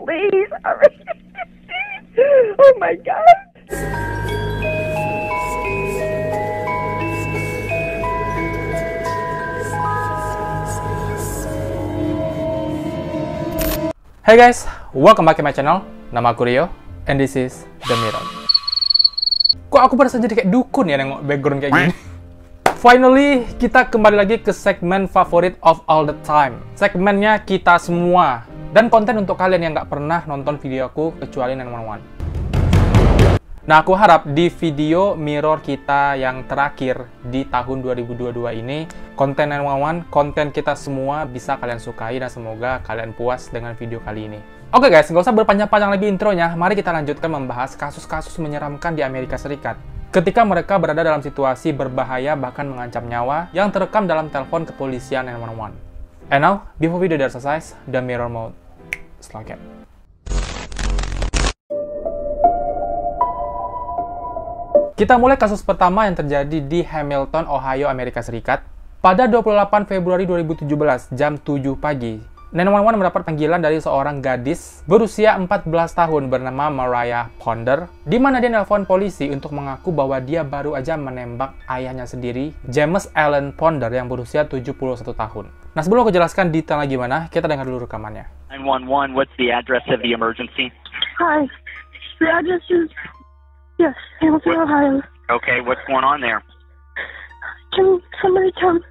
please. Oh my God. Hey guys, welcome back to my channel. Nama aku Rio, and this is The Mirror. Kok aku berasa jadi kayak dukun ya nengok background kayak gini? Finally, kita kembali lagi ke segmen favorit of all the time. Segmennya kita semua. Dan konten untuk kalian yang nggak pernah nonton video aku kecuali 911. Nah, aku harap di video mirror kita yang terakhir di tahun 2022 ini, konten 911, konten kita semua bisa kalian sukai dan semoga kalian puas dengan video kali ini. Oke guys, nggak usah berpanjang-panjang lagi intronya, mari kita lanjutkan membahas kasus-kasus menyeramkan di Amerika Serikat. Ketika mereka berada dalam situasi berbahaya bahkan mengancam nyawa yang terekam dalam telepon kepolisian 911. And now, before video udah selesai, the mirror mode. Slangket. Kita mulai kasus pertama yang terjadi di Hamilton, Ohio, Amerika Serikat. Pada 28 Februari 2017, jam 7 pagi, 911 mendapat panggilan dari seorang gadis berusia 14 tahun bernama Mariah Ponder, di mana dia nelpon polisi untuk mengaku bahwa dia baru aja menembak ayahnya sendiri, James Allen Ponder, yang berusia 71 tahun. Nah, sebelum aku jelaskan detailnya gimana, kita dengar dulu rekamannya. 911, what's the address of the emergency? Hi. The address is... Yes, Hamilton, Ohio. Okay, what's going on there? Can somebody come?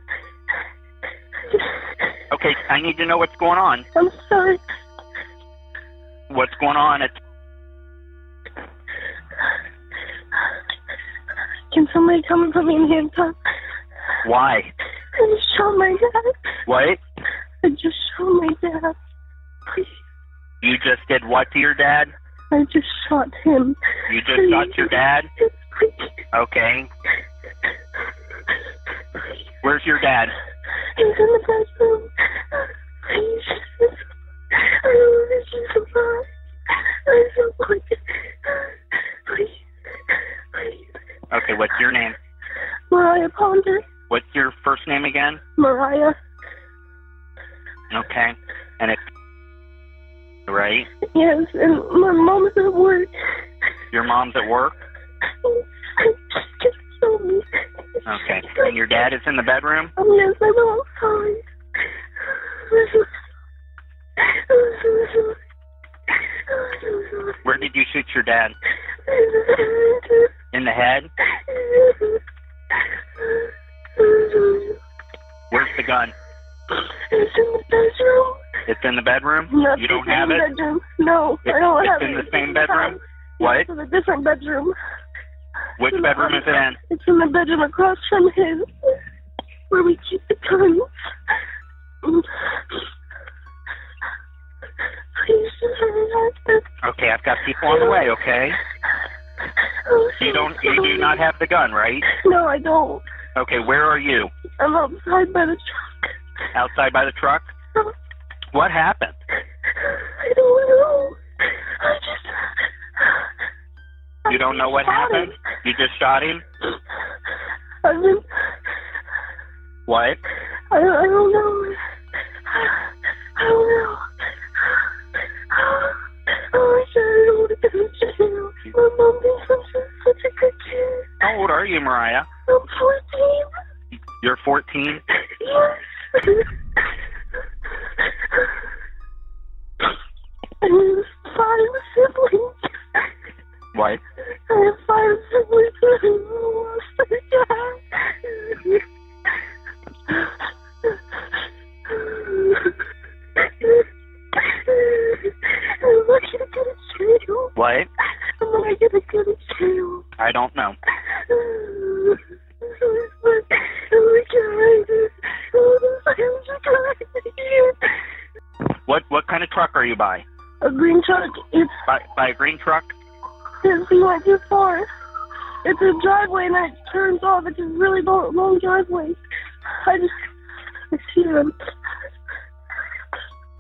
Okay, I need to know what's going on. I'm sorry. What's going on? Can somebody come and put me in handcuffs? Why? I just shot my dad. What? I just shot my dad. Please. You just did what to your dad? I just shot him. You just shot your dad? Please. Okay. Where's your dad? He's in the bedroom. Please. I don't want to see surprise. I'm so quick. Please. Please. Okay, what's your name? Mariah Ponder. What's your first name again? Mariah. Okay. And it's right? Yes, and my mom's at work. Your mom's at work? Just show me. Okay. And your dad is in the bedroom? Yes, I know. I'm sorry. Where did you shoot your dad? In the head? Where's the gun? It's in the bedroom. It's in the bedroom? Not You the don't have same it? bedroom. No, I don't have It's in it. the same bedroom? What? It's in a different bedroom. Which bedroom is it in? It's in the bedroom across from his, where we keep the guns. Please, Okay, I've got people on the way, okay? You do not have the gun, right? No, I don't. Okay, where are you? I'm outside by the truck. Outside by the truck? What happened? I don't know. You don't know what happened? You just shot him? I've been... What? I don't know. I don't know. Oh, I said I don't want to go to jail. My mom thinks I'm such a good kid. How old are you, Mariah? I'm 14. You're 14? Yes. I have 5 siblings. What? I have 5 siblings and I lost their dad. I'm not gonna go to jail. What? I'm not gonna go to jail. I don't know. What kind of truck are you by? A green truck. It's By a green truck? not too far. It's a driveway and it turns off. It's a really long driveway. I see them.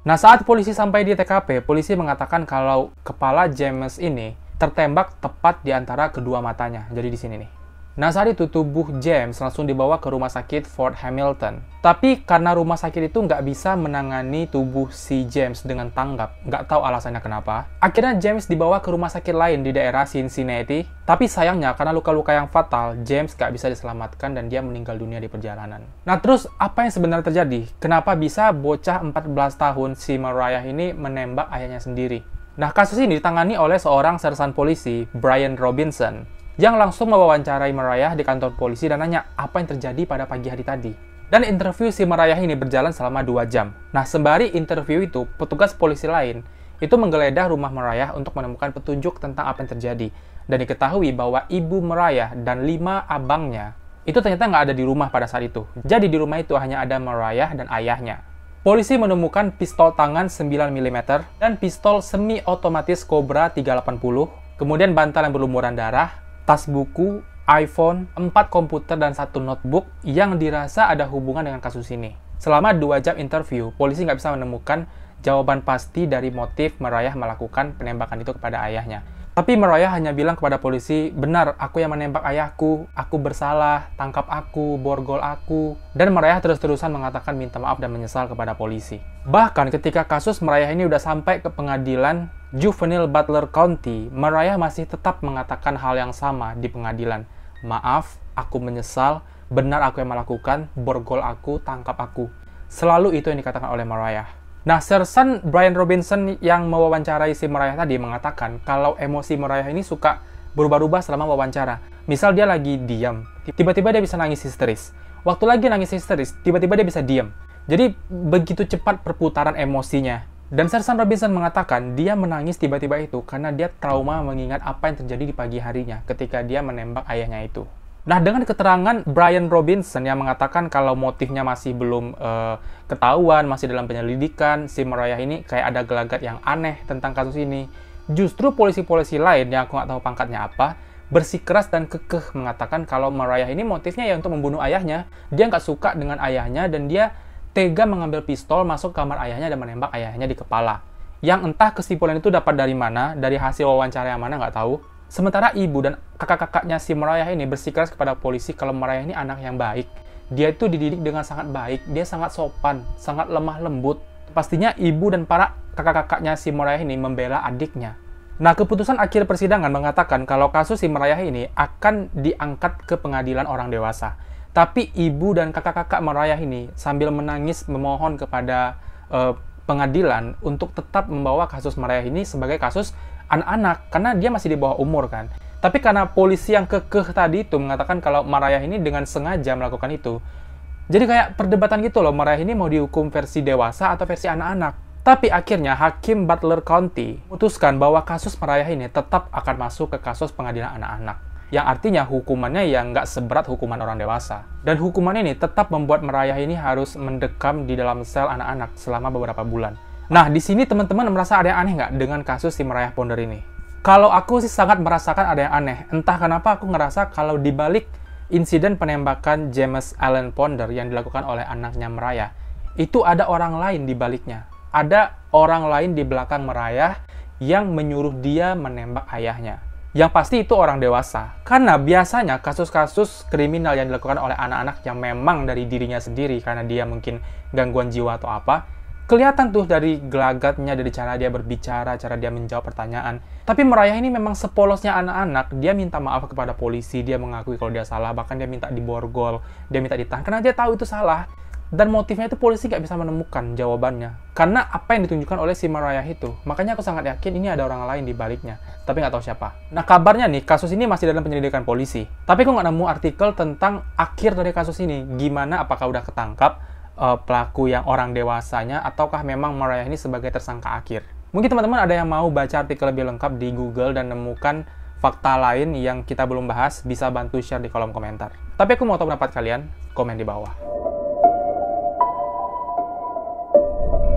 Nah, saat polisi sampai di TKP, polisi mengatakan kalau kepala James ini tertembak tepat di antara kedua matanya. Jadi di sini nih. Nah, saat itu tubuh James langsung dibawa ke rumah sakit Fort Hamilton. Tapi karena rumah sakit itu nggak bisa menangani tubuh si James dengan tanggap, nggak tahu alasannya kenapa. Akhirnya James dibawa ke rumah sakit lain di daerah Cincinnati. Tapi sayangnya karena luka-luka yang fatal, James nggak bisa diselamatkan dan dia meninggal dunia di perjalanan. Nah, terus apa yang sebenarnya terjadi? Kenapa bisa bocah 14 tahun si Mariah ini menembak ayahnya sendiri? Nah, kasus ini ditangani oleh seorang sersan polisi, Brian Robinson, yang langsung mewawancarai Mariah di kantor polisi dan nanya apa yang terjadi pada pagi hari tadi. Dan interview si Mariah ini berjalan selama 2 jam. Nah, sembari interview itu, petugas polisi lain itu menggeledah rumah Mariah untuk menemukan petunjuk tentang apa yang terjadi. Dan diketahui bahwa ibu Mariah dan 5 abangnya itu ternyata nggak ada di rumah pada saat itu. Jadi di rumah itu hanya ada Mariah dan ayahnya. Polisi menemukan pistol tangan 9 mm dan pistol semi-otomatis Cobra 380, kemudian bantal yang berlumuran darah, tas buku, iPhone, 4 komputer, dan 1 notebook yang dirasa ada hubungan dengan kasus ini. Selama 2 jam interview, polisi nggak bisa menemukan jawaban pasti dari motif Mariah melakukan penembakan itu kepada ayahnya. Tapi Mariah hanya bilang kepada polisi, benar, aku yang menembak ayahku, aku bersalah, tangkap aku, borgol aku. Dan Mariah terus-terusan mengatakan minta maaf dan menyesal kepada polisi. Bahkan ketika kasus Mariah ini udah sampai ke pengadilan Juvenile Butler County, Mariah masih tetap mengatakan hal yang sama di pengadilan. Maaf, aku menyesal, benar aku yang melakukan, borgol aku, tangkap aku. Selalu itu yang dikatakan oleh Mariah. Nah, Sersan Brian Robinson yang mewawancarai si Mariah tadi mengatakan kalau emosi Mariah ini suka berubah-ubah selama wawancara. Misal dia lagi diam, tiba-tiba dia bisa nangis histeris. Waktu lagi nangis histeris, tiba-tiba dia bisa diam. Jadi begitu cepat perputaran emosinya. Dan Sersan Robinson mengatakan dia menangis tiba-tiba itu karena dia trauma mengingat apa yang terjadi di pagi harinya ketika dia menembak ayahnya itu. Nah, dengan keterangan Brian Robinson yang mengatakan kalau motifnya masih belum ketahuan, masih dalam penyelidikan, si Mariah ini kayak ada gelagat yang aneh tentang kasus ini. Justru polisi-polisi lain yang aku nggak tahu pangkatnya apa, bersikeras dan kekeh mengatakan kalau Mariah ini motifnya ya untuk membunuh ayahnya. Dia nggak suka dengan ayahnya dan dia tega mengambil pistol masuk kamar ayahnya dan menembak ayahnya di kepala. Yang entah kesimpulan itu dapat dari mana, dari hasil wawancara yang mana nggak tahu. Sementara ibu dan kakak-kakaknya si Mariah ini bersikeras kepada polisi kalau Mariah ini anak yang baik. Dia itu dididik dengan sangat baik, dia sangat sopan, sangat lemah lembut. Pastinya ibu dan para kakak-kakaknya si Mariah ini membela adiknya. Nah, keputusan akhir persidangan mengatakan kalau kasus si Mariah ini akan diangkat ke pengadilan orang dewasa. Tapi ibu dan kakak-kakak Mariah ini sambil menangis memohon kepada pengadilan untuk tetap membawa kasus Mariah ini sebagai kasus anak-anak, karena dia masih di bawah umur kan. Tapi karena polisi yang kekeh tadi itu mengatakan kalau Mariah ini dengan sengaja melakukan itu, jadi kayak perdebatan gitu loh, Mariah ini mau dihukum versi dewasa atau versi anak-anak. Tapi akhirnya Hakim Butler County memutuskan bahwa kasus Mariah ini tetap akan masuk ke kasus pengadilan anak-anak, yang artinya hukumannya yang nggak seberat hukuman orang dewasa. Dan hukuman ini tetap membuat Mariah ini harus mendekam di dalam sel anak-anak selama beberapa bulan. Nah, di sini teman-teman merasa ada yang aneh nggak dengan kasus si Mariah Ponder ini? Kalau aku sih sangat merasakan ada yang aneh. Entah kenapa aku ngerasa kalau dibalik insiden penembakan James Allen Ponder yang dilakukan oleh anaknya Mariah, itu ada orang lain di baliknya. Ada orang lain di belakang Mariah yang menyuruh dia menembak ayahnya. Yang pasti itu orang dewasa. Karena biasanya kasus-kasus kriminal yang dilakukan oleh anak-anak yang memang dari dirinya sendiri karena dia mungkin gangguan jiwa atau apa, kelihatan tuh dari gelagatnya, dari cara dia berbicara, cara dia menjawab pertanyaan. Tapi Mariah ini memang sepolosnya anak-anak. Dia minta maaf kepada polisi, dia mengakui kalau dia salah, bahkan dia minta diborgol, dia minta ditahan, karena dia tahu itu salah. Dan motifnya itu polisi nggak bisa menemukan jawabannya. Karena apa yang ditunjukkan oleh si Mariah itu. Makanya aku sangat yakin ini ada orang lain di baliknya. Tapi nggak tahu siapa. Nah, kabarnya nih, kasus ini masih dalam penyelidikan polisi. Tapi aku nggak nemu artikel tentang akhir dari kasus ini. Gimana, apakah udah ketangkap pelaku yang orang dewasanya, ataukah memang Mariah ini sebagai tersangka akhir. Mungkin teman-teman ada yang mau baca artikel lebih lengkap di Google dan nemukan fakta lain yang kita belum bahas, bisa bantu share di kolom komentar. Tapi aku mau tahu pendapat kalian, komen di bawah.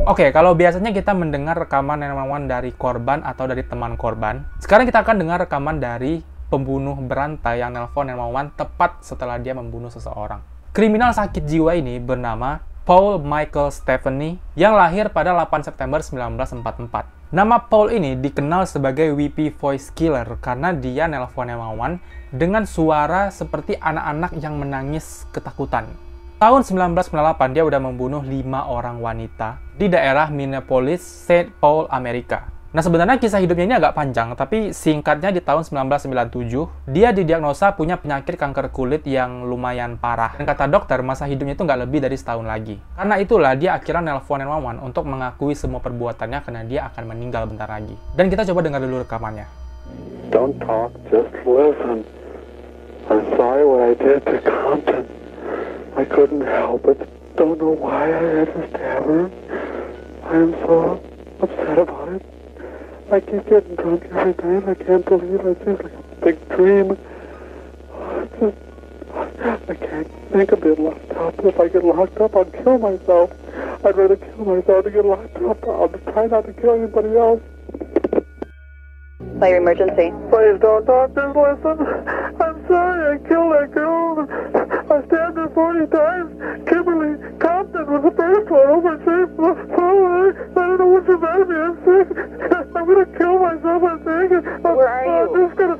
Oke, kalau biasanya kita mendengar rekaman 911 dari korban atau dari teman korban, sekarang kita akan dengar rekaman dari pembunuh berantai yang nelpon 911 tepat setelah dia membunuh seseorang. Kriminal sakit jiwa ini bernama Paul Michael Stephanie yang lahir pada 8 September 1944. Nama Paul ini dikenal sebagai VP Voice Killer karena dia nelpon 911 dengan suara seperti anak-anak yang menangis ketakutan. Tahun 1998 dia udah membunuh 5 orang wanita di daerah Minneapolis, St. Paul, Amerika. Nah sebenarnya kisah hidupnya ini agak panjang, tapi singkatnya di tahun 1997, dia didiagnosa punya penyakit kanker kulit yang lumayan parah. Dan kata dokter, masa hidupnya itu nggak lebih dari setahun lagi. Karena itulah dia akhirnya nelpon 911 untuk mengakui semua perbuatannya karena dia akan meninggal bentar lagi. Dan kita coba dengar dulu rekamannya. Don't talk, just listen. I'm sorry what I did to Compton. I couldn't help it. Don't know why I had to stab her. I am so upset about it. I keep getting drunk every night. I can't believe it. It's just like a big dream. I can't think of being locked up. If I get locked up, I'll kill myself. I'd rather kill myself than get locked up. I'll try not to kill anybody else. Fire emergency. Please don't talk, just listen. I'm sorry I killed that girl. I stabbed her 40 times. Kimberly Compton was the first one. Overseas. I don't know what's about me. I'm sick. I'm gonna kill myself, I think. Where are you? I'm just gonna...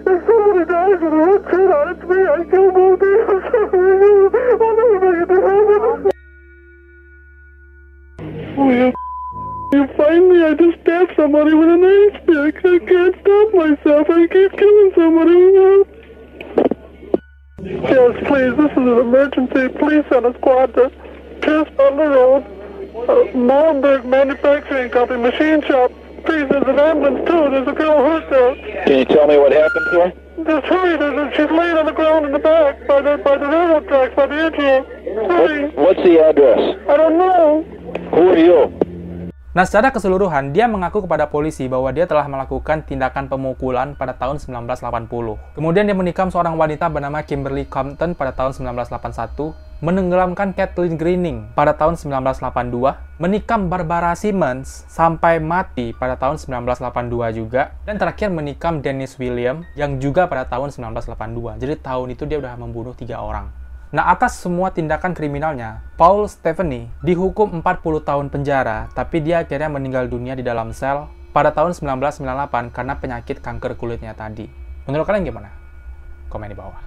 If somebody dies with a red shirt on, it's me. I killed both of you. I'm sorry. I'll never make it to heaven. Oh, you find me, I just stabbed somebody with a knife stick. I can't stop myself. I keep killing somebody. Yes, please, this is an emergency. Please send a squad to Pierce Butler Road, Molenberg Manufacturing Company, machine shop. Please, there's an ambulance too. There's a girl hurt there. Can you tell me what happened to her? Just hurry, she's laying on the ground in the back by the railroad tracks, by the atrium. Hurry. What's the address? I don't know. Who are you? Nah, secara keseluruhan, dia mengaku kepada polisi bahwa dia telah melakukan tindakan pemukulan pada tahun 1980. Kemudian dia menikam seorang wanita bernama Kimberly Compton pada tahun 1981, menenggelamkan Kathleen Greening pada tahun 1982, menikam Barbara Simmons sampai mati pada tahun 1982 juga, dan terakhir menikam Dennis William yang juga pada tahun 1982. Jadi tahun itu dia udah membunuh 3 orang. Nah, atas semua tindakan kriminalnya, Paul Stephanie dihukum 40 tahun penjara, tapi dia akhirnya meninggal dunia di dalam sel pada tahun 1998 karena penyakit kanker kulitnya tadi. Menurut kalian gimana? Komen di bawah.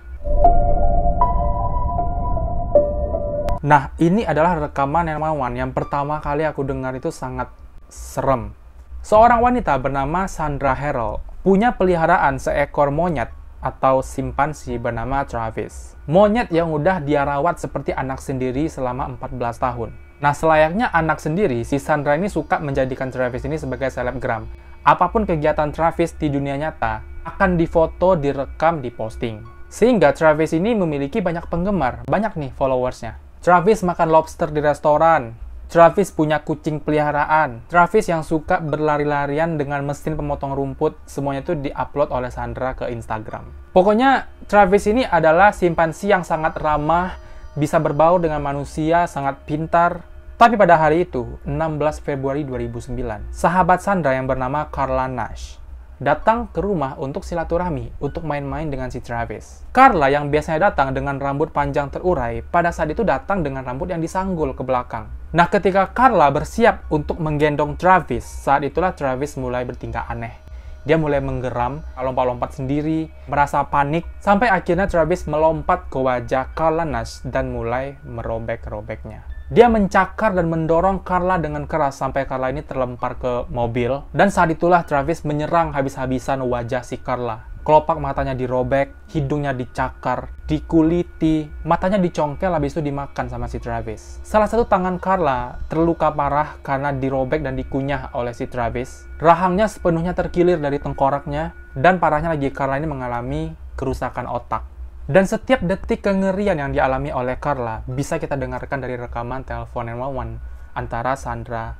Nah, ini adalah rekaman 911 yang pertama kali aku dengar itu sangat serem. Seorang wanita bernama Sandra Harrell punya peliharaan seekor monyet atau simpansi bernama Travis. Monyet yang udah dia rawat seperti anak sendiri selama 14 tahun. Nah, selayaknya anak sendiri, si Sandra ini suka menjadikan Travis ini sebagai selebgram. Apapun kegiatan Travis di dunia nyata, akan difoto, direkam, diposting. Sehingga Travis ini memiliki banyak penggemar, banyak nih followersnya. Travis makan lobster di restoran. Travis punya kucing peliharaan. Travis yang suka berlari-larian dengan mesin pemotong rumput. Semuanya itu diupload oleh Sandra ke Instagram. Pokoknya Travis ini adalah simpansi yang sangat ramah, bisa berbaur dengan manusia, sangat pintar. Tapi pada hari itu, 16 Februari 2009, sahabat Sandra yang bernama Carla Nash datang ke rumah untuk silaturahmi, untuk main-main dengan si Travis. Carla yang biasanya datang dengan rambut panjang terurai, pada saat itu datang dengan rambut yang disanggul ke belakang. Nah, ketika Carla bersiap untuk menggendong Travis, saat itulah Travis mulai bertingkah aneh. Dia mulai menggeram, lompat-lompat sendiri, merasa panik, sampai akhirnya Travis melompat ke wajah Carla Nash dan mulai merobek-robeknya. Dia mencakar dan mendorong Carla dengan keras sampai Carla ini terlempar ke mobil. Dan saat itulah Travis menyerang habis-habisan wajah si Carla. Kelopak matanya dirobek, hidungnya dicakar, dikuliti, matanya dicongkel, habis itu dimakan sama si Travis. Salah satu tangan Carla terluka parah karena dirobek dan dikunyah oleh si Travis. Rahangnya sepenuhnya terkilir dari tengkoraknya, dan parahnya lagi Carla ini mengalami kerusakan otak. Dan setiap detik kengerian yang dialami oleh Carla bisa kita dengarkan dari rekaman telepon 911 antara Sandra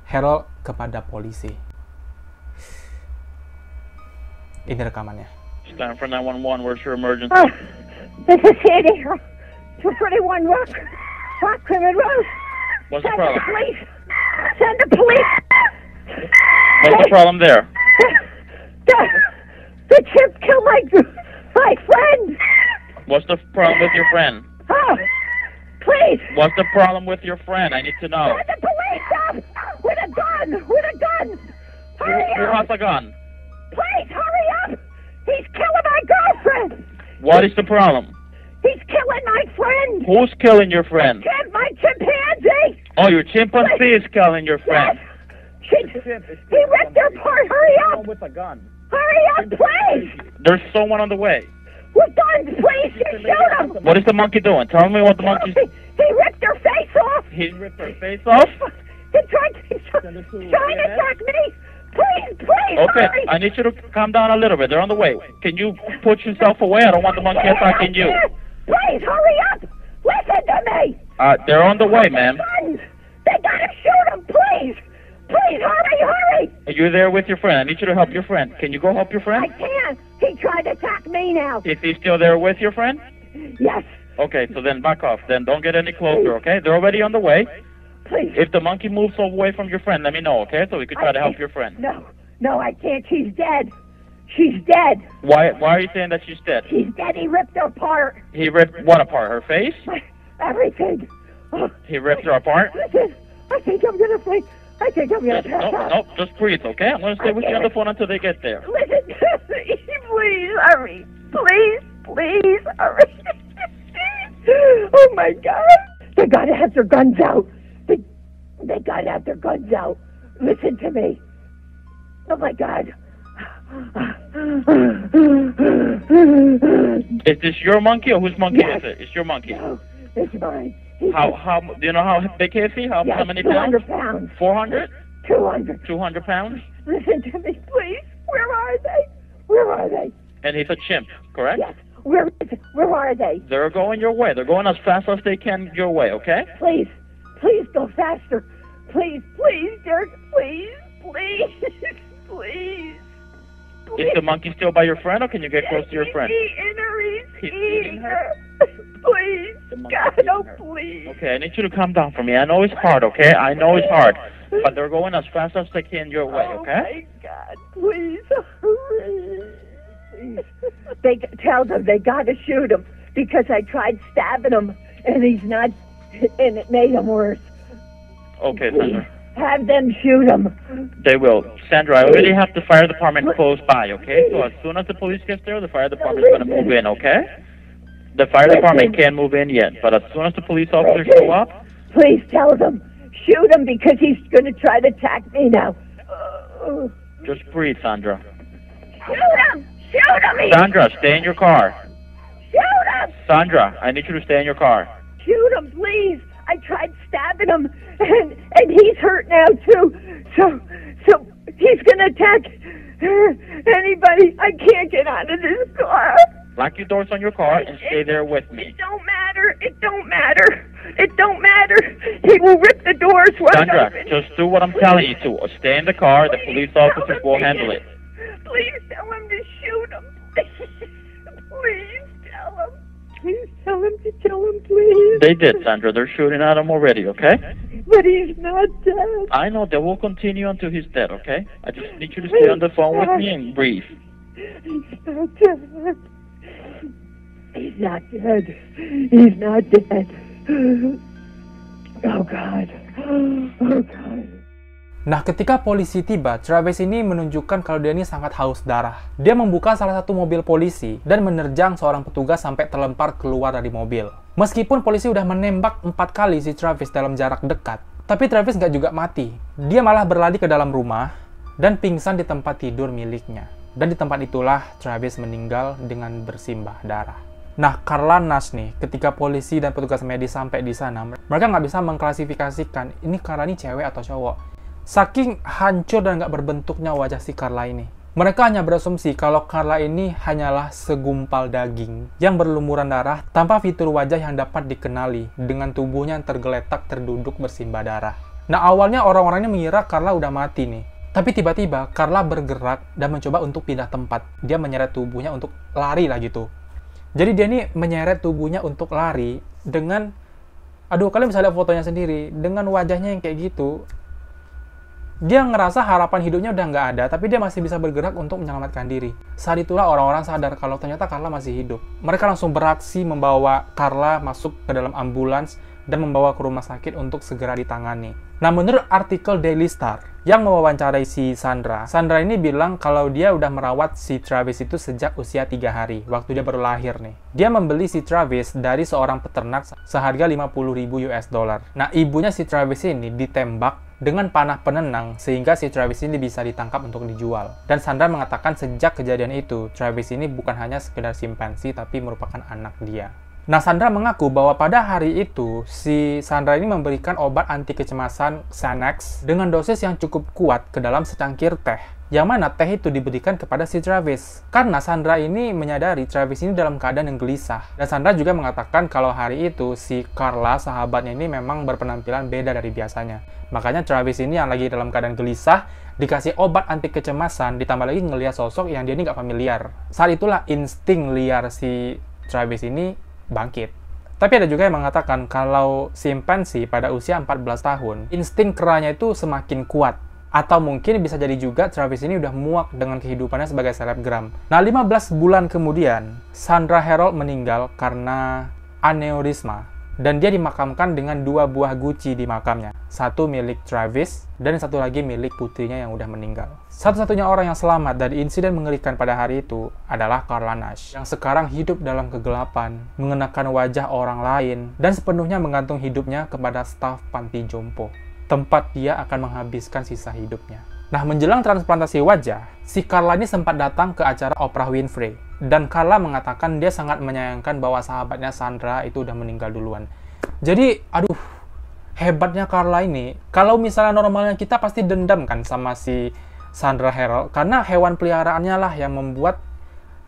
Harrell kepada polisi. Ini rekamannya. Stand for 911. Where's your emergency? Oh, this is Sandy. 241 Rock Crimin Road. What's the Send problem? the police. Send the police. What's the problem there? The chip killed my friend. What's the problem with your friend? Oh, please. What's the problem with your friend? I need to know. Send the police up with a gun. With a gun. across a gun. Please hurry up! He's killing my girlfriend! What is the problem? He's killing my friend! Who's killing your friend? My chimpanzee! Oh, your chimpanzee is killing your friend. He ripped her apart! Hurry up! With a gun. Hurry up, please! There's someone on the way. With guns, please! Shoot him! What is the monkey doing? Tell me what the monkey's... He ripped her face off! He ripped her face off? He's trying to attack me! Please, Okay, hurry! I need you to calm down a little bit. They're on the way. Can you put yourself away? I don't want the monkey attacking you. Please, hurry up! Listen to me! They're on the way, ma'am. Guns! They gotta shoot him, please! Please, hurry! Are you there with your friend? I need you to help your friend. Can you go help your I friend? can't! He tried to attack me now! Is he still there with your friend? Yes, Okay, so then back off. Then don't get any closer, okay? They're already on the way. please. If the monkey moves away from your friend, let me know, okay? So we could try to help your friend. No, I can't. She's dead. She's dead. Why are you saying that she's dead? She's dead. He ripped her apart. He ripped what apart? Her face? Everything. Oh, He ripped her apart? listen, I think I'm gonna faint. I think I'm gonna pass out. Nope, just breathe, okay? I'm gonna stay with you on the phone until they get there. Listen, please hurry. Please hurry. Oh my God. They gotta have their guns out. They gotta have their guns out. Listen to me. Oh my God. Is this your monkey or whose monkey Yes. is it? It's your monkey. No, it's mine. How do you know how big is he? How many pounds? 200 pounds. 400? 200. 200 pounds? Listen to me, please. Where are they? Where are they? And he's a chimp, correct? Yes. Where are they? They're going your way. They're going as fast as they can your way, okay? Please go faster. Please, Dirk. Please. Is the monkey still by your friend, or can you get close to your friend? He's eating her? Please. The monkey's God, eating oh, her. please. Okay, I need you to calm down for me. I know it's hard, okay? I know it's hard. But they're going as fast as they can your way, okay? Oh, my God. Please hurry. Please. They tell them they got to shoot him because I tried stabbing him and he's not, and it made him worse. Okay, Sandra. Have them shoot him. They will. Sandra, I already have the fire department close by, okay? So as soon as the police gets there, the fire department's going to move in, okay? The fire department can't move in yet, but as soon as the police officers show up... Please tell them. Shoot him because he's going to try to attack me now. Just breathe, Sandra. Shoot him! Sandra, stay in your car. Shoot him! Sandra, I need you to stay in your car. Shoot him, please! I tried stabbing him, and he's hurt now too. So he's gonna attack anybody. I can't get out of this car. Lock your doors on your car and stay there with me. It don't matter. He will rip the doors wide Sandra, open. just do what I'm telling you to. Stay in the car. The police officers will handle it. Please tell him to shoot him. Please tell him. Please tell him to kill him, please. They did, Sandra. They're shooting at him already, okay? But he's not dead. I know. They will continue until he's dead, okay? I just need you to stay on the phone with me and breathe. He's not dead. He's not dead. He's not dead. Oh, God. Oh, God. Nah, ketika polisi tiba, Travis ini menunjukkan kalau dia ini sangat haus darah. Dia membuka salah satu mobil polisi dan menerjang seorang petugas sampai terlempar keluar dari mobil. Meskipun polisi udah menembak 4 kali si Travis dalam jarak dekat, tapi Travis nggak juga mati. Dia malah berlari ke dalam rumah dan pingsan di tempat tidur miliknya. Dan di tempat itulah Travis meninggal dengan bersimbah darah. Nah, Carla Nash nih, ketika polisi dan petugas medis sampai di sana, mereka nggak bisa mengklasifikasikan ini Carla ini cewek atau cowok. Saking hancur dan nggak berbentuknya wajah si Carla ini. Mereka hanya berasumsi kalau Carla ini hanyalah segumpal daging yang berlumuran darah tanpa fitur wajah yang dapat dikenali dengan tubuhnya yang tergeletak terduduk bersimbah darah. Nah, awalnya orang-orang ini mengira Carla udah mati nih. Tapi tiba-tiba Carla bergerak dan mencoba untuk pindah tempat. Dia menyeret tubuhnya untuk lari lah gitu. Jadi dia ini menyeret tubuhnya untuk lari dengan... Aduh, kalian bisa lihat fotonya sendiri. Dengan wajahnya yang kayak gitu. Dia ngerasa harapan hidupnya udah nggak ada, tapi dia masih bisa bergerak untuk menyelamatkan diri. Saat itulah orang-orang sadar kalau ternyata Carla masih hidup. Mereka langsung beraksi membawa Carla masuk ke dalam ambulans dan membawa ke rumah sakit untuk segera ditangani. Nah, menurut artikel Daily Star yang mewawancarai si Sandra ini bilang kalau dia udah merawat si Travis itu sejak usia 3 hari, waktu dia baru lahir nih. Dia membeli si Travis dari seorang peternak seharga 50.000 US dollar. Nah, ibunya si Travis ini ditembak dengan panah penenang sehingga si Travis ini bisa ditangkap untuk dijual. Dan Sandra mengatakan sejak kejadian itu, Travis ini bukan hanya sekedar simpansi tapi merupakan anak dia. Nah, Sandra mengaku bahwa pada hari itu, si Sandra ini memberikan obat anti kecemasan Xanax dengan dosis yang cukup kuat ke dalam secangkir teh. Yang mana teh itu diberikan kepada si Travis. Karena Sandra ini menyadari Travis ini dalam keadaan yang gelisah. Dan Sandra juga mengatakan kalau hari itu si Carla, sahabatnya ini memang berpenampilan beda dari biasanya. Makanya Travis ini yang lagi dalam keadaan gelisah, dikasih obat anti kecemasan, ditambah lagi ngelihat sosok yang dia ini nggak familiar. Saat itulah insting liar si Travis ini bangkit. Tapi ada juga yang mengatakan kalau simpansi pada usia 14 tahun, insting keranya itu semakin kuat. Atau mungkin bisa jadi juga Travis ini udah muak dengan kehidupannya sebagai selebgram. Nah, 15 bulan kemudian, Sandra Herold meninggal karena aneurisma. Dan dia dimakamkan dengan 2 buah guci di makamnya. Satu milik Travis, dan satu lagi milik putrinya yang udah meninggal. Satu-satunya orang yang selamat dari insiden mengerikan pada hari itu adalah Carla Nash, yang sekarang hidup dalam kegelapan, mengenakan wajah orang lain, dan sepenuhnya menggantung hidupnya kepada staf panti jompo, tempat dia akan menghabiskan sisa hidupnya. Nah, menjelang transplantasi wajah, si Carla ini sempat datang ke acara Oprah Winfrey. Dan Carla mengatakan dia sangat menyayangkan bahwa sahabatnya Sandra itu udah meninggal duluan. Jadi, aduh, hebatnya Carla ini. Kalau misalnya normalnya kita pasti dendam kan sama si Sandra Herold. Karena hewan peliharaannya lah yang membuat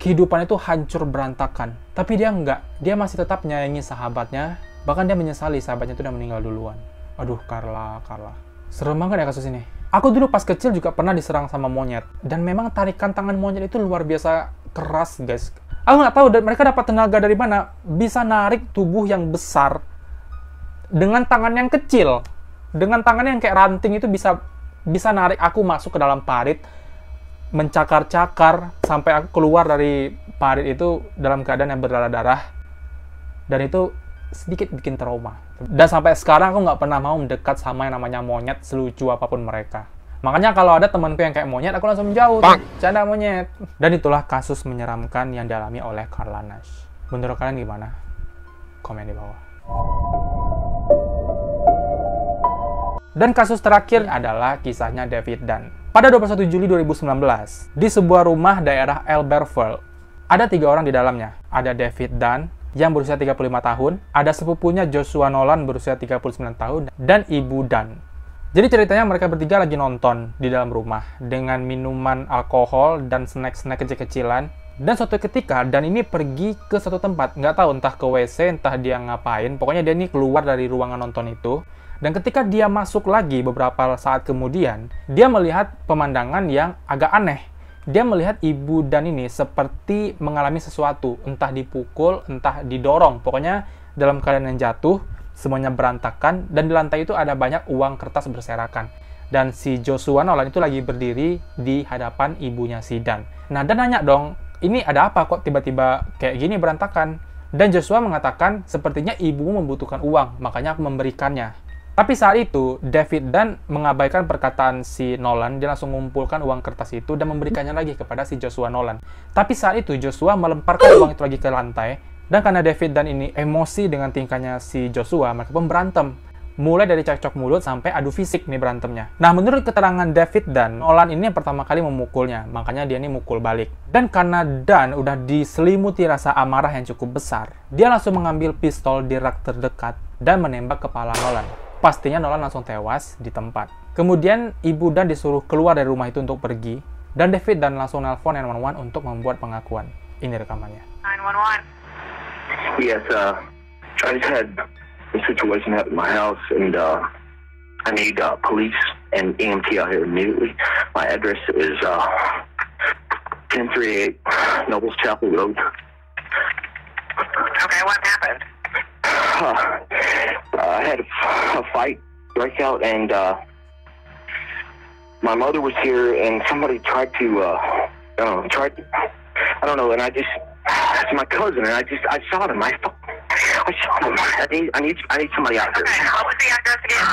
kehidupan itu hancur berantakan. Tapi dia enggak. Dia masih tetap menyayangi sahabatnya. Bahkan dia menyesali sahabatnya itu udah meninggal duluan. Aduh, Carla. Serem banget ya kasus ini. Aku dulu pas kecil juga pernah diserang sama monyet. Dan memang tarikan tangan monyet itu luar biasa keras, guys. Aku nggak tahu mereka dapat tenaga dari mana. Bisa narik tubuh yang besar dengan tangan yang kecil. Dengan tangan yang kayak ranting itu bisa narik aku masuk ke dalam parit. Mencakar-cakar sampai aku keluar dari parit itu dalam keadaan yang berdarah-darah. Dan itu sedikit bikin trauma. Dan sampai sekarang aku nggak pernah mau mendekat sama yang namanya monyet, selucu apapun mereka. Makanya kalau ada temanku yang kayak monyet, aku langsung jauh. Canda monyet. Dan itulah kasus menyeramkan yang dialami oleh Carla Nash. Menurut kalian gimana? Komen di bawah. Dan kasus terakhir adalah kisahnya David Dunn. Pada 21 Juli 2019, di sebuah rumah daerah Elberfeld, ada 3 orang di dalamnya. Ada David Dunn yang berusia 35 tahun, ada sepupunya Joshua Nolan berusia 39 tahun, dan ibu Dunn. Jadi ceritanya mereka bertiga lagi nonton di dalam rumah dengan minuman alkohol dan snack-snack kecil-kecilan. Dan suatu ketika Dunn ini pergi ke suatu tempat, nggak tahu entah ke WC, entah dia ngapain. Pokoknya dia ini keluar dari ruangan nonton itu. Dan ketika dia masuk lagi beberapa saat kemudian, dia melihat pemandangan yang agak aneh. Dia melihat ibu Dunn ini seperti mengalami sesuatu, entah dipukul, entah didorong. Pokoknya dalam keadaan yang jatuh, semuanya berantakan, dan di lantai itu ada banyak uang kertas berserakan. Dan si Joshua Nolan itu lagi berdiri di hadapan ibunya si Dunn. Nah, Dunn nanya dong, ini ada apa kok tiba-tiba kayak gini berantakan? Dan Joshua mengatakan, sepertinya ibumu membutuhkan uang, makanya aku memberikannya. Tapi saat itu, David Dunn mengabaikan perkataan si Nolan, dia langsung mengumpulkan uang kertas itu dan memberikannya lagi kepada si Joshua Nolan. Tapi saat itu, Joshua melemparkan uang itu lagi ke lantai. Dan karena David Dunn ini emosi dengan tingkahnya si Joshua, mereka pun berantem. Mulai dari cekcok mulut sampai adu fisik nih berantemnya. Nah, menurut keterangan David Dunn, Nolan ini yang pertama kali memukulnya, makanya dia ini mukul balik. Dan karena Dunn udah diselimuti rasa amarah yang cukup besar, dia langsung mengambil pistol di rak terdekat dan menembak kepala Nolan. Pastinya Nolan langsung tewas di tempat. Kemudian ibu Dunn disuruh keluar dari rumah itu untuk pergi, dan David Dunn langsung nelpon 911 untuk membuat pengakuan. Ini rekamannya. 911. Yes, I just had a situation happen at my house, and I need police and EMT out here immediately. My address is 1038 Nobles Chapel Road. Okay, what happened? I had a fight break out, and my mother was here, and somebody tried to, I don't know, and it's my cousin, and I shot him. I need somebody out here. Okay, what was the address again?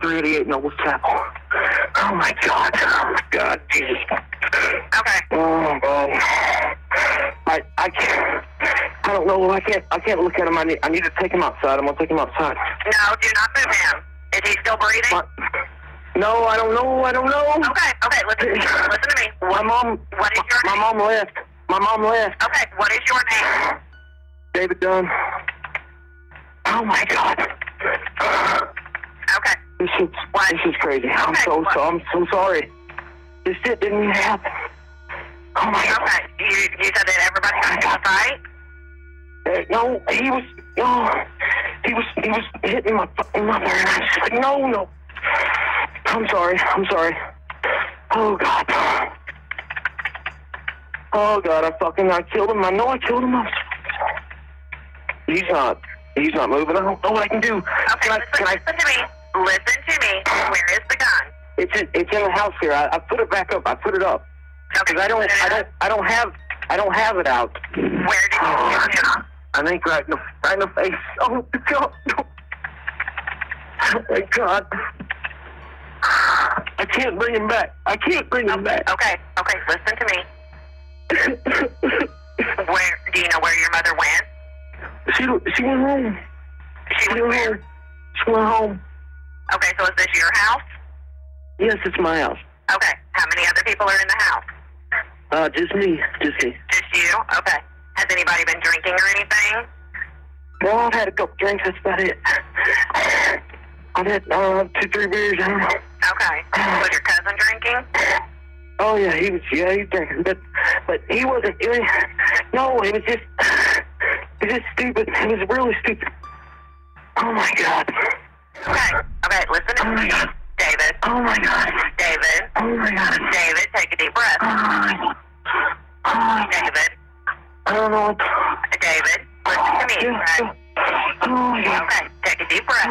1038 Noble Chapel. Oh my God, Jesus. Okay. Oh, I can't. I don't know. I can't look at him. I need to take him outside. I'm gonna take him outside. No, do not move him. Is he still breathing? What? No, I don't know. Okay, listen to me. My mom. What is your My name? mom left. My mom left. Okay, what is your name? David Dunn. Oh my God. Okay. This is crazy. I'm so sorry. This shit didn't even happen. Oh my God. Okay, you said that everybody got into a fight? No, he was hitting my fucking mother, and I was just like, no. I'm sorry. Oh God, I killed him. I know I killed him. He's not moving. I don't know what I can do. Okay, listen to me. Listen to me. Where is the gun? It's in the house here. I put it back up. I put it up. Okay, Because I don't have it out. Where did you shoot him? I think right in the face. Oh God. Oh my God. I can't bring him back. Okay, listen to me. Do you know where your mother went? She went home. She went where? She went home. Okay, so is this your house? Yes, it's my house. Okay, how many other people are in the house? Just me. Just you? Okay. Has anybody been drinking or anything? Well, I've had a couple drinks. That's about it. I've had 2-3 beers. I don't know. Okay. Was your cousin drinking? Oh yeah, he was drinking, but he wasn't. It was just stupid. It was really stupid. Oh my God. Okay, listen to me. David. Oh my God. David. Oh my God. David, take a deep breath. David. I don't know what. David, listen to me, right? Oh my God. Okay, take a deep breath.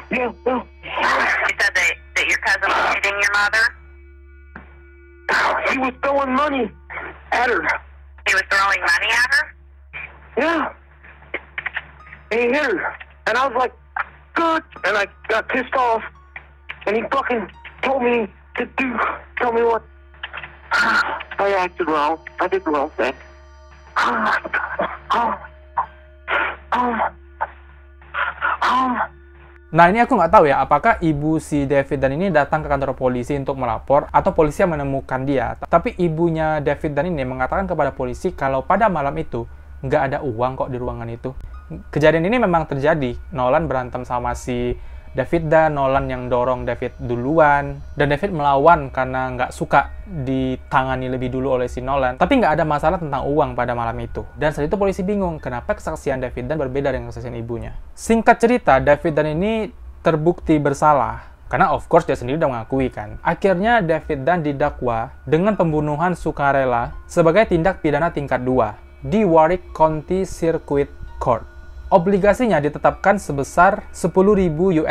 Yeah. You said that your cousin was hitting your mother? He was throwing money at her. He was throwing money at her? Yeah. And he hit her. And I was like, good. And I got pissed off. And he fucking told me tell me what. I acted wrong. I did the wrong thing. Nah, ini aku nggak tahu ya, apakah ibu si David Dan ini datang ke kantor polisi untuk melapor, atau polisi yang menemukan dia. Tapi ibunya David Dan ini mengatakan kepada polisi kalau pada malam itu nggak ada uang kok di ruangan itu. Kejadian ini memang terjadi. Nolan berantem sama si David Dan, Nolan yang dorong David duluan, dan David melawan karena nggak suka ditangani lebih dulu oleh si Nolan. Tapi nggak ada masalah tentang uang pada malam itu. Dan saat itu polisi bingung kenapa kesaksian David Dan berbeda dengan kesaksian ibunya. Singkat cerita, David Dan ini terbukti bersalah. Karena of course dia sendiri udah mengakui kan. Akhirnya David Dan didakwa dengan pembunuhan sukarela sebagai tindak pidana tingkat 2 di Warwick County Circuit Court. Obligasinya ditetapkan sebesar $10.000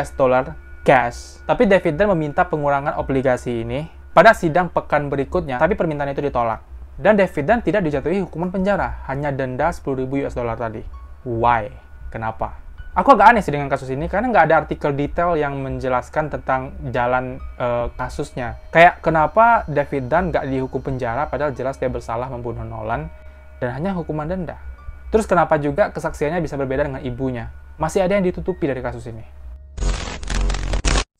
cash. Tapi David Dan meminta pengurangan obligasi ini pada sidang pekan berikutnya, tapi permintaan itu ditolak. Dan David Dan tidak dijatuhi hukuman penjara, hanya denda $10.000 tadi. Why? Kenapa? Aku agak aneh sih dengan kasus ini, karena nggak ada artikel detail yang menjelaskan tentang jalan kasusnya. Kayak kenapa David Dan nggak dihukum penjara, padahal jelas dia bersalah membunuh Nolan, dan hanya hukuman denda. Terus kenapa juga kesaksiannya bisa berbeda dengan ibunya? Masih ada yang ditutupi dari kasus ini.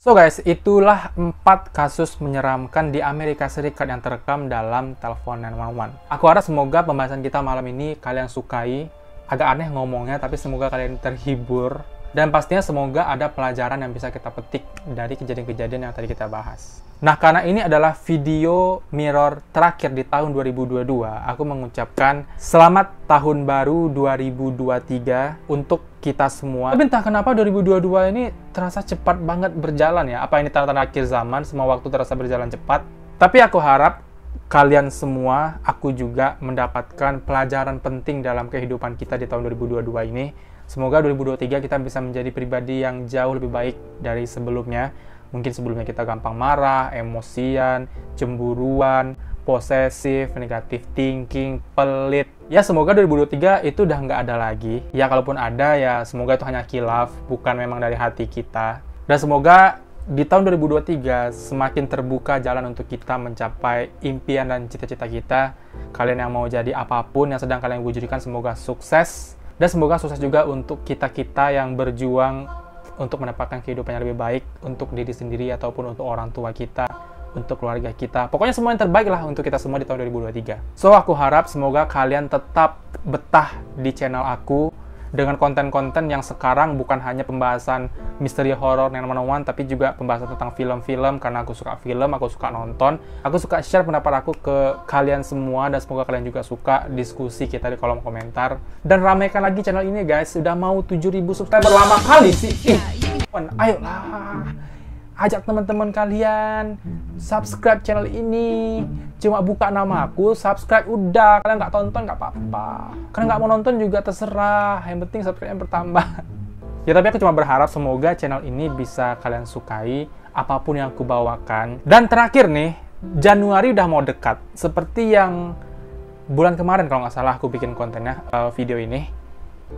So guys, itulah 4 kasus menyeramkan di Amerika Serikat yang terekam dalam telepon 911. Aku harap semoga pembahasan kita malam ini kalian sukai. Agak aneh ngomongnya, tapi semoga kalian terhibur. Dan pastinya semoga ada pelajaran yang bisa kita petik dari kejadian-kejadian yang tadi kita bahas. Nah, karena ini adalah video mirror terakhir di tahun 2022, aku mengucapkan selamat tahun baru 2023 untuk kita semua. Tapi entah kenapa 2022 ini terasa cepat banget berjalan ya. Apa ini tanda-tanda akhir zaman, semua waktu terasa berjalan cepat. Tapi aku harap kalian semua, aku juga mendapatkan pelajaran penting dalam kehidupan kita di tahun 2022 ini. Semoga 2023 kita bisa menjadi pribadi yang jauh lebih baik dari sebelumnya. Mungkin sebelumnya kita gampang marah, emosian, cemburuan, posesif, negatif thinking, pelit. Ya semoga 2023 itu udah nggak ada lagi. Ya kalaupun ada ya semoga itu hanya khilaf, bukan memang dari hati kita. Dan semoga di tahun 2023 semakin terbuka jalan untuk kita mencapai impian dan cita-cita kita. Kalian yang mau jadi apapun yang sedang kalian wujudkan semoga sukses. Dan semoga sukses juga untuk kita-kita yang berjuang untuk mendapatkan kehidupan yang lebih baik untuk diri sendiri ataupun untuk orang tua kita, untuk keluarga kita. Pokoknya semua yang terbaik lah untuk kita semua di tahun 2023. So, aku harap semoga kalian tetap betah di channel aku dengan konten-konten yang sekarang bukan hanya pembahasan misteri horor yang one-on-one, tapi juga pembahasan tentang film-film, karena aku suka film, aku suka nonton, aku suka share pendapat aku ke kalian semua, dan semoga kalian juga suka diskusi kita di kolom komentar. Dan ramaikan lagi channel ini guys, sudah mau 7.000 subscriber, lama kali sih. Ayolah, ajak teman-teman kalian subscribe channel ini. Cuma buka nama aku, subscribe udah. Kalian nggak tonton nggak apa-apa. Kalian nggak mau nonton juga terserah. Yang penting subscribe yang bertambah. Ya tapi aku cuma berharap semoga channel ini bisa kalian sukai apapun yang aku bawakan. Dan terakhir nih, Januari udah mau dekat. Seperti yang bulan kemarin kalau nggak salah aku bikin kontennya video ini.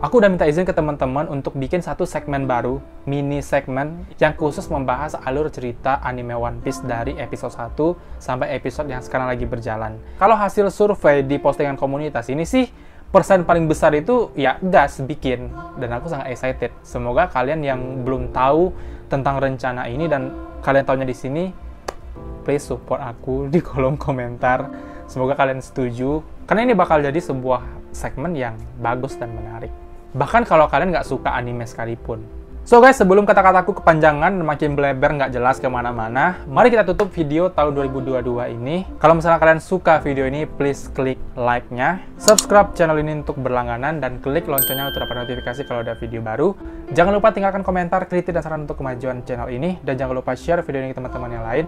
Aku udah minta izin ke teman-teman untuk bikin satu segmen baru, mini segmen yang khusus membahas alur cerita anime One Piece dari episode 1 sampai episode yang sekarang lagi berjalan. Kalau hasil survei di postingan komunitas ini sih, persen paling besar itu ya gas bikin, dan aku sangat excited. Semoga kalian yang belum tahu tentang rencana ini dan kalian taunya di sini, please support aku di kolom komentar. Semoga kalian setuju, karena ini bakal jadi sebuah segmen yang bagus dan menarik. Bahkan kalau kalian nggak suka anime sekalipun. So guys, sebelum kata-kataku kepanjangan, makin bleber nggak jelas kemana-mana, mari kita tutup video tahun 2022 ini. Kalau misalnya kalian suka video ini, please klik like-nya, subscribe channel ini untuk berlangganan, dan klik loncengnya untuk dapat notifikasi kalau ada video baru. Jangan lupa tinggalkan komentar, kritik, dan saran untuk kemajuan channel ini, dan jangan lupa share video ini ke teman-teman yang lain.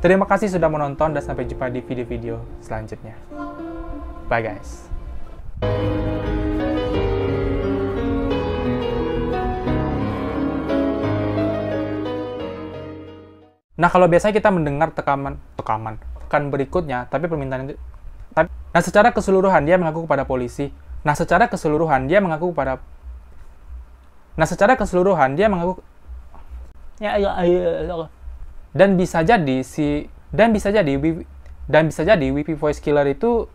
Terima kasih sudah menonton, dan sampai jumpa di video-video selanjutnya. Bye guys. Nah, kalau biasanya kita mendengar tekan berikutnya, tapi permintaan itu... Nah, secara keseluruhan dia mengaku kepada polisi. Dan bisa jadi WP voice killer itu,